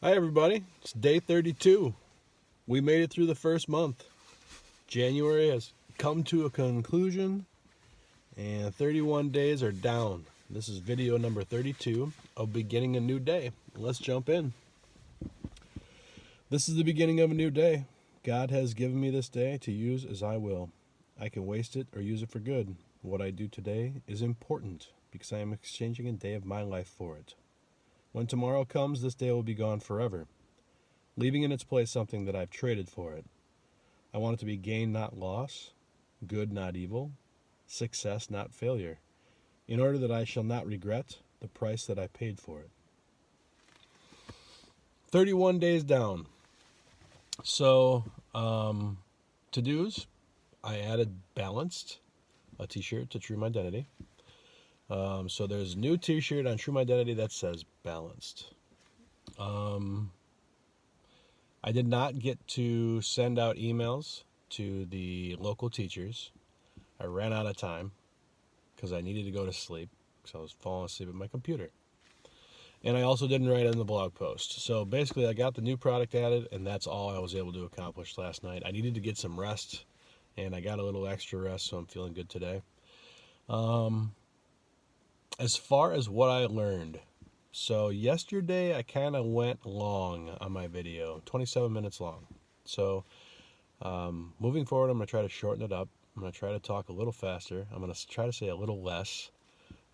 Hi everybody, it's day 32. We made it through the first month. January has come to a conclusion and 31 days are down. This is video number 32 of beginning a new day. Let's jump in. This is the beginning of a new day. God has given me this day to use as I will. I can waste it or use it for good. What I do today is important because I am exchanging a day of my life for it. When tomorrow comes, this day will be gone forever, leaving in its place something that I've traded for it. I want it to be gain, not loss, good, not evil, success, not failure, in order that I shall not regret the price that I paid for it. 31 days down. So, to-dos, I added Balanced, a t-shirt to True Mydentity. So there's a new t-shirt on True Mydentity that says Balanced. I did not get to send out emails to the local teachers. I ran out of time because I needed to go to sleep because I was falling asleep at my computer. And I also didn't write it in the blog post. So basically I got the new product added and that's all I was able to accomplish last night. I needed to get some rest and I got a little extra rest, so I'm feeling good today. As far as what I learned, so yesterday I kind of went long on my video, 27 minutes long. So moving forward, I'm going to try to shorten it up. I'm going to try to talk a little faster. I'm going to try to say a little less.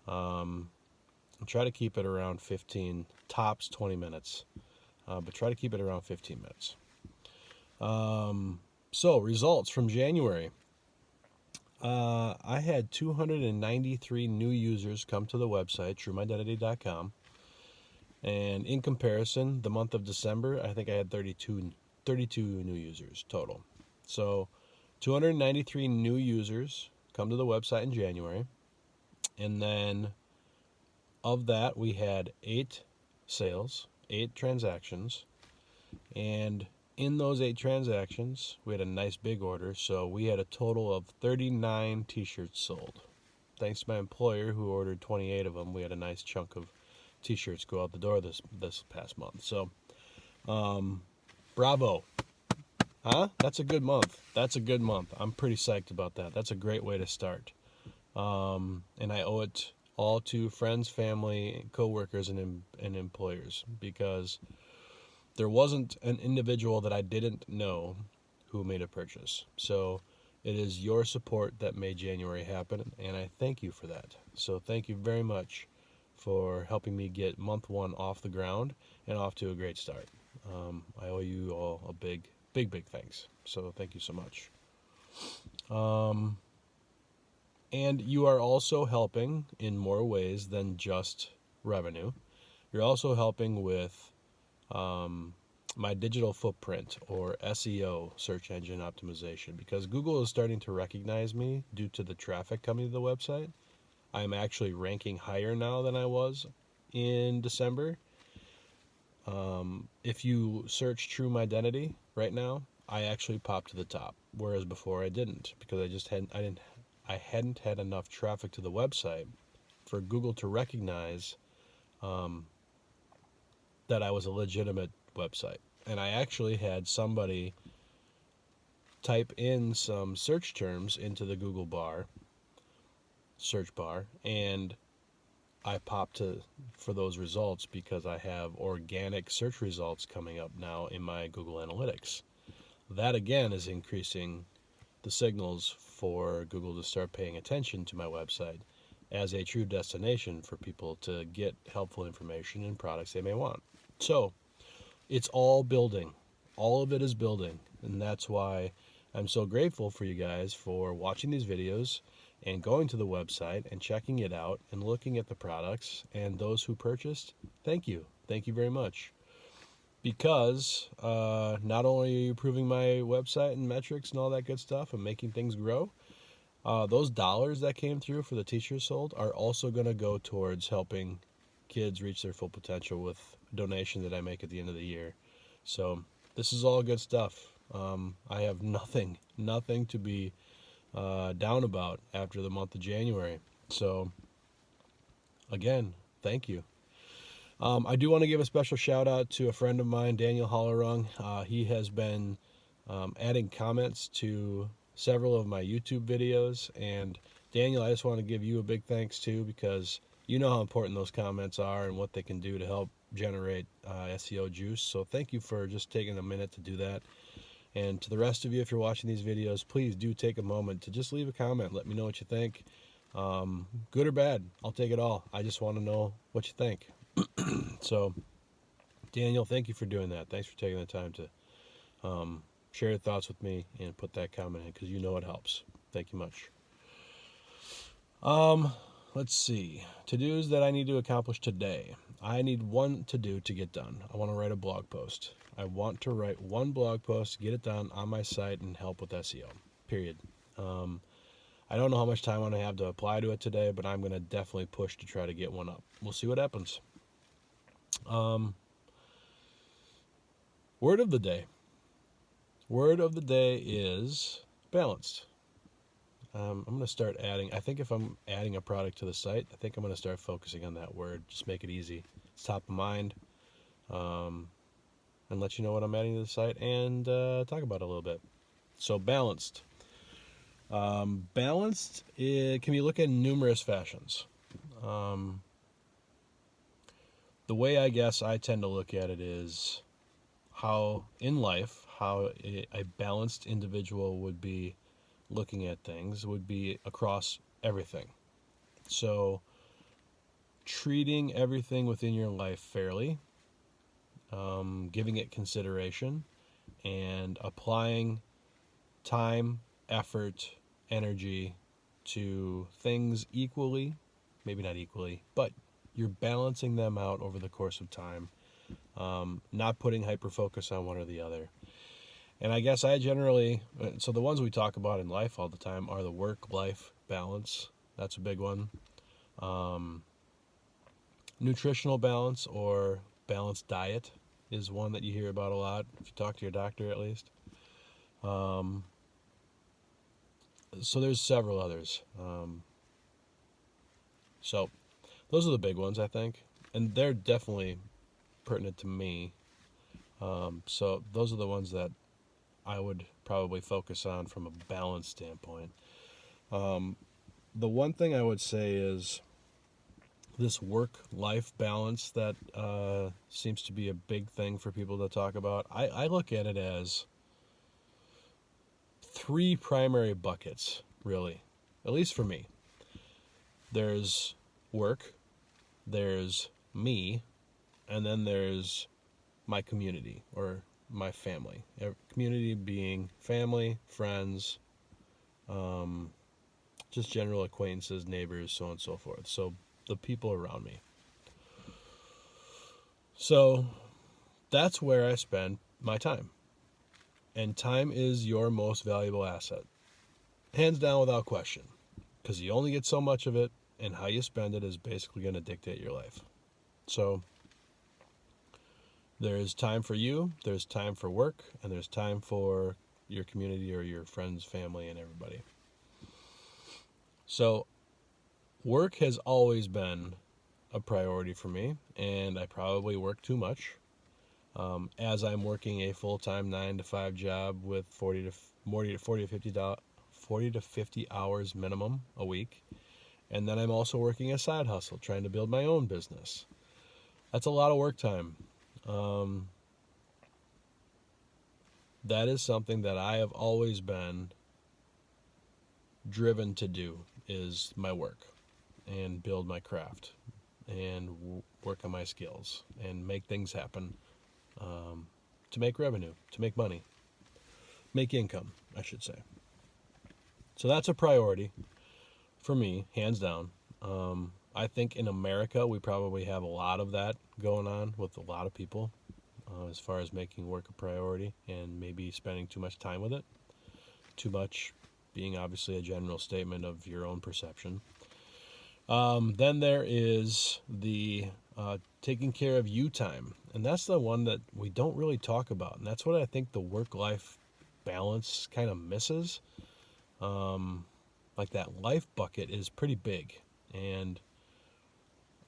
And try to keep it around 15, tops 20 minutes. But try to keep it around 15 minutes. So results from January. I had 293 new users come to the website, truemydentity.com. And in comparison, the month of December, I think I had 32 new users total. So 293 new users come to the website in January. And then of that, we had 8 sales, 8 transactions. And in those 8 transactions, we had a nice big order, so we had a total of 39 t-shirts sold. Thanks to my employer who ordered 28 of them, we had a nice chunk of t-shirts go out the door this past month. So, bravo. Huh? That's a good month. That's a good month. I'm pretty psyched about that. That's a great way to start. And I owe it all to friends, family, co-workers, and employers, because there wasn't an individual that I didn't know who made a purchase. So it is your support that made January happen, and I thank you for that. So thank you very much for helping me get month 1 off the ground and off to a great start. I owe you all a big thanks. So thank you so much. And you are also helping in more ways than just revenue. You're also helping with my digital footprint, or SEO, search engine optimization, because Google is starting to recognize me due to the traffic coming to the website. I'm actually ranking higher now than I was in December. If you search True Mydentity right now, I actually pop to the top, whereas before I didn't, because I hadn't had enough traffic to the website for Google to recognize that I was a legitimate website. And I actually had somebody type in some search terms into the Google search bar, and I popped for those results because I have organic search results coming up now in my Google Analytics. That again is increasing the signals for Google to start paying attention to my website as a true destination for people to get helpful information and products they may want. So it's all building. All of it is building. And that's why I'm so grateful for you guys for watching these videos and going to the website and checking it out and looking at the products. And those who purchased, thank you. Thank you very much. Because not only are you improving my website and metrics and all that good stuff and making things grow, those dollars that came through for the t-shirts sold are also going to go towards helping kids reach their full potential with donation that I make at the end of the year. So this is all good stuff. I have nothing to be down about after the month of January. So again, thank you. I do want to give a special shout out to a friend of mine, Daniel Hollerung. He has been adding comments to several of my YouTube videos. And Daniel, I just want to give you a big thanks too, because you know how important those comments are and what they can do to help generate SEO juice. So thank you for just taking a minute to do that. And to the rest of you, if you're watching these videos, please do take a moment to just leave a comment. Let me know what you think. Good or bad, I'll take it all. I just want to know what you think. So, Daniel, thank you for doing that. Thanks for taking the time to share your thoughts with me and put that comment in, because you know it helps. Thank you much. Let's see. To-dos that I need to accomplish today. I need one to-do to get done. I want to write a blog post. I want to write one blog post, get it done on my site, and help with SEO. Period. I don't know how much time I'm going to have to apply to it today, but I'm going to definitely push to try to get one up. We'll see what happens. Word of the day. Word of the day is balanced. I'm going to start adding, I think if I'm adding a product to the site, I think I'm going to start focusing on that word. Just make it easy. It's top of mind. And let you know what I'm adding to the site and talk about it a little bit. So balanced. Balanced, it can be looked at in numerous fashions. The way I guess I tend to look at it is how in life, how a balanced individual would be looking at things would be across everything. So treating everything within your life fairly, giving it consideration, and applying time, effort, energy to things equally, maybe not equally, but you're balancing them out over the course of time, not putting hyper focus on one or the other. And I guess I generally, so the ones we talk about in life all the time are the work-life balance. That's a big one. Nutritional balance or balanced diet is one that you hear about a lot, if you talk to your doctor at least. So there's several others. So those are the big ones, I think. And they're definitely pertinent to me. So those are the ones that I would probably focus on from a balance standpoint. The one thing I would say is this work-life balance that seems to be a big thing for people to talk about. I look at it as three primary buckets, really, at least for me. There's work, there's me, and then there's my community or my family. Community being family, friends, just general acquaintances, neighbors, so on and so forth. So the people around me. So that's where I spend my time. And time is your most valuable asset. Hands down, without question. Because you only get so much of it, and how you spend it is basically going to dictate your life. So there's time for you, there's time for work, and there's time for your community or your friends, family, and everybody. So work has always been a priority for me, and I probably work too much. As I'm working a full-time 9-to-5 job with 40 to 50 hours minimum a week, and then I'm also working a side hustle, trying to build my own business. That's a lot of work time. That is something that I have always been driven to do, is my work and build my craft and work on my skills and make things happen, to make revenue, to make money, make income, I should say. So that's a priority for me, hands down. I think in America we probably have a lot of that going on with a lot of people, as far as making work a priority and maybe spending too much time with it. Too much being obviously a general statement of your own perception. Then there is the taking care of you time. And that's the one that we don't really talk about. And that's what I think the work-life balance kind of misses. Like that life bucket is pretty big. And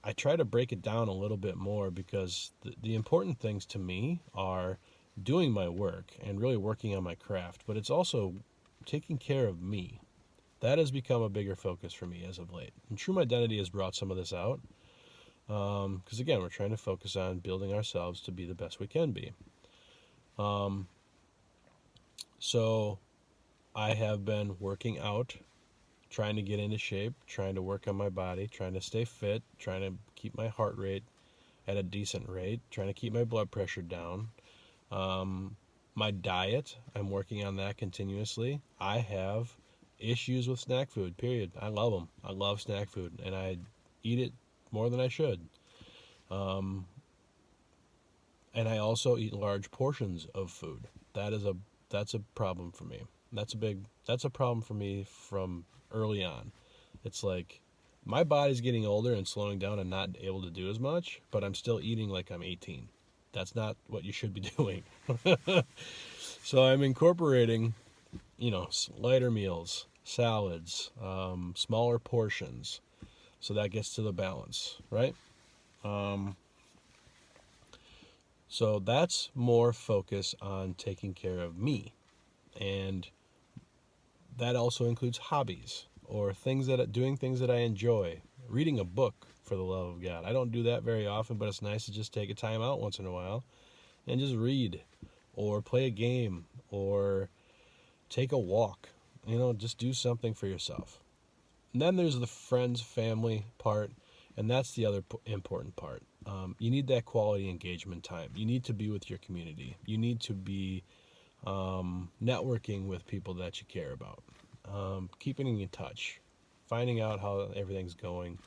I try to break it down a little bit more, because the important things to me are doing my work and really working on my craft, but it's also taking care of me. That has become a bigger focus for me as of late. And True Mydentity has brought some of this out. Because again, we're trying to focus on building ourselves to be the best we can be. So I have been working out, trying to get into shape, trying to work on my body, trying to stay fit, trying to keep my heart rate at a decent rate, trying to keep my blood pressure down. My diet, I'm working on that continuously. I have issues with snack food, period. I love them. I love snack food, and I eat it more than I should. And I also eat large portions of food. That's a problem for me. That's a problem for me from early on. It's like my body's getting older and slowing down and not able to do as much, but I'm still eating like I'm 18. That's not what you should be doing. So I'm incorporating, lighter meals, salads, smaller portions. So that gets to the balance, right? So that's more focus on taking care of me. And that also includes hobbies, or doing things that I enjoy. Reading a book, for the love of God. I don't do that very often, but it's nice to just take a time out once in a while and just read, or play a game, or take a walk. Just do something for yourself. And then there's the friends, family part, and that's the other important part. You need that quality engagement time. You need to be with your community. You need to be networking with people that you care about. Keeping in touch, finding out how everything's going.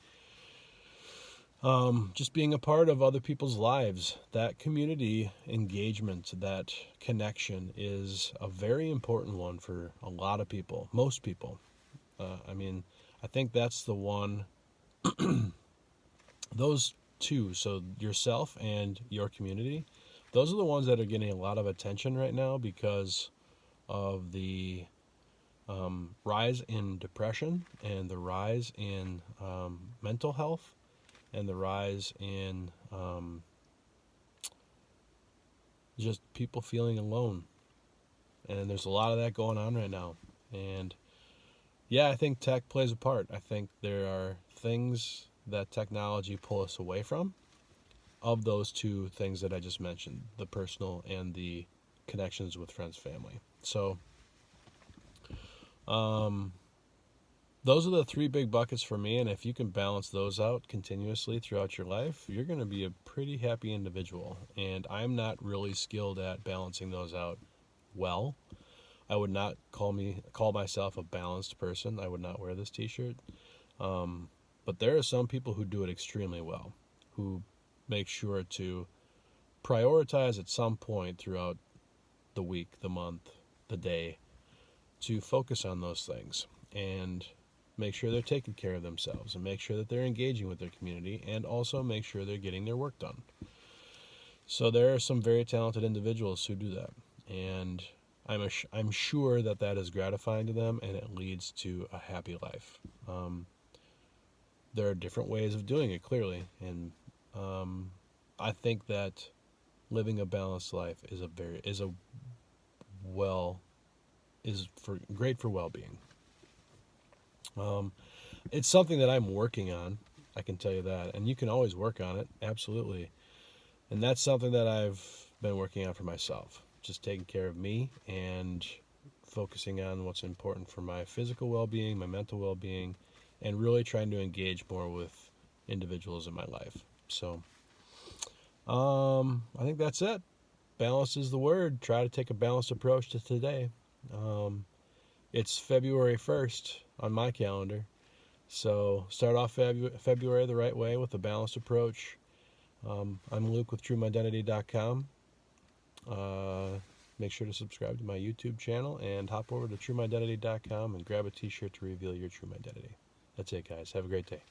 Just being a part of other people's lives. That community engagement, that connection is a very important one for a lot of people, most people. I think that's the one, those two, so yourself and your community, those are the ones that are getting a lot of attention right now because of the rise in depression, and the rise in mental health, and the rise in just people feeling alone. And there's a lot of that going on right now. And yeah, I think tech plays a part. I think there are things that technology pull us away from, of those two things that I just mentioned, the personal and the connections with friends, family. So those are the three big buckets for me, and if you can balance those out continuously throughout your life, you're going to be a pretty happy individual. And I'm not really skilled at balancing those out well. I would not call myself a balanced person. I would not wear this t-shirt. But there are some people who do it extremely well, who make sure to prioritize at some point throughout the week, the month, the day, to focus on those things and make sure they're taking care of themselves, and make sure that they're engaging with their community, and also make sure they're getting their work done. So there are some very talented individuals who do that, and I'm sure that is gratifying to them, and it leads to a happy life. There are different ways of doing it, clearly, and I think that living a balanced life is great for well-being. It's something that I'm working on, I can tell you that, and you can always work on it, absolutely. And that's something that I've been working on for myself, just taking care of me and focusing on what's important for my physical well-being, my mental well-being, and really trying to engage more with individuals in my life. So I think that's it. Balance is the word. Try to take a balanced approach to today. It's February 1st on my calendar. So start off February the right way with a balanced approach. I'm Luke with TrueMydentity.com. Make sure to subscribe to my YouTube channel and hop over to TrueMydentity.com and grab a t-shirt to reveal your true identity. That's it, guys. Have a great day.